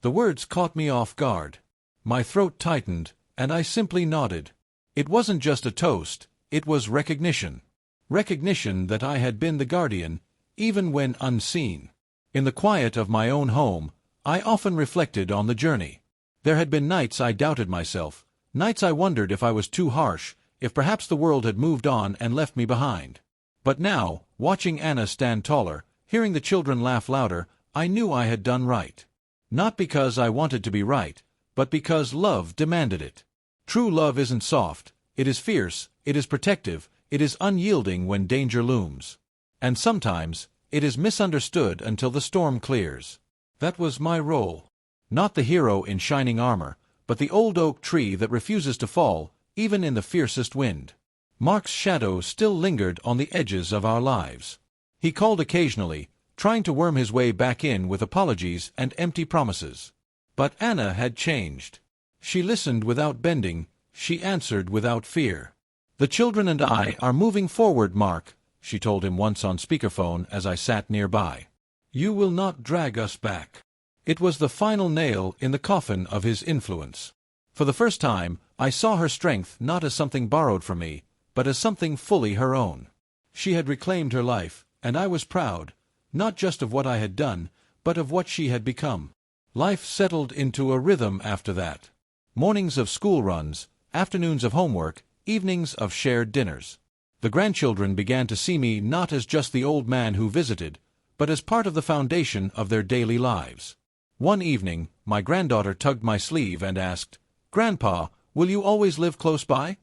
The words caught me off guard. My throat tightened, and I simply nodded. It wasn't just a toast, it was recognition. Recognition that I had been the guardian, even when unseen. In the quiet of my own home, I often reflected on the journey. There had been nights I doubted myself, nights I wondered if I was too harsh, if perhaps the world had moved on and left me behind. But now, watching Anna stand taller, hearing the children laugh louder, I knew I had done right. Not because I wanted to be right, but because love demanded it. True love isn't soft, it is fierce, it is protective, it is unyielding when danger looms. And sometimes, it is misunderstood until the storm clears. That was my role. Not the hero in shining armor, but the old oak tree that refuses to fall, even in the fiercest wind. Mark's shadow still lingered on the edges of our lives. He called occasionally, trying to worm his way back in with apologies and empty promises. But Anna had changed. She listened without bending, she answered without fear. "The children and I are moving forward, Mark," she told him once on speakerphone as I sat nearby. "You will not drag us back." It was the final nail in the coffin of his influence. For the first time, I saw her strength not as something borrowed from me, but as something fully her own. She had reclaimed her life, and I was proud, not just of what I had done, but of what she had become. Life settled into a rhythm after that. Mornings of school runs, afternoons of homework, evenings of shared dinners. The grandchildren began to see me not as just the old man who visited, but as part of the foundation of their daily lives. One evening, my granddaughter tugged my sleeve and asked, "Grandpa, will you always live close by?"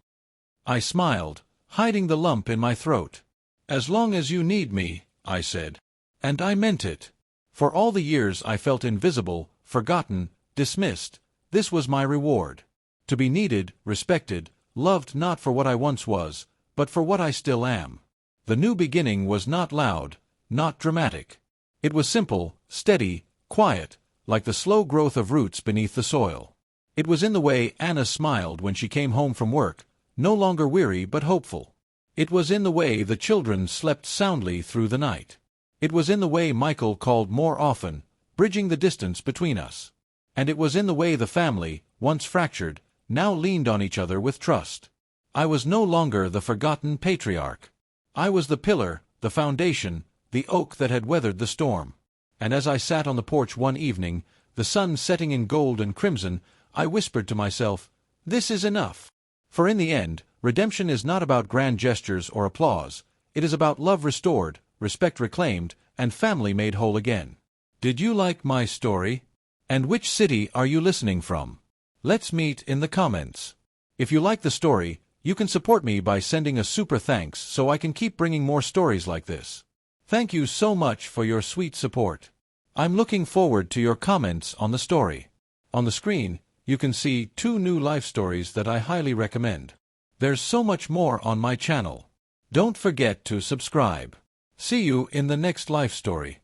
I smiled, hiding the lump in my throat. "As long as you need me," I said. And I meant it. For all the years I felt invisible, forgotten, dismissed, this was my reward. To be needed, respected, loved not for what I once was, but for what I still am. The new beginning was not loud, not dramatic. It was simple, steady, quiet, like the slow growth of roots beneath the soil. It was in the way Anna smiled when she came home from work, no longer weary but hopeful. It was in the way the children slept soundly through the night. It was in the way Michael called more often, bridging the distance between us. And it was in the way the family, once fractured, now leaned on each other with trust. I was no longer the forgotten patriarch. I was the pillar, the foundation, the oak that had weathered the storm. And as I sat on the porch one evening, the sun setting in gold and crimson, I whispered to myself, "This is enough." For in the end, redemption is not about grand gestures or applause. It is about love restored, respect reclaimed, and family made whole again. Did you like my story? And which city are you listening from? Let's meet in the comments. If you like the story, you can support me by sending a super thanks so I can keep bringing more stories like this. Thank you so much for your sweet support. I'm looking forward to your comments on the story. On the screen, you can see 2 new life stories that I highly recommend. There's so much more on my channel. Don't forget to subscribe. See you in the next life story.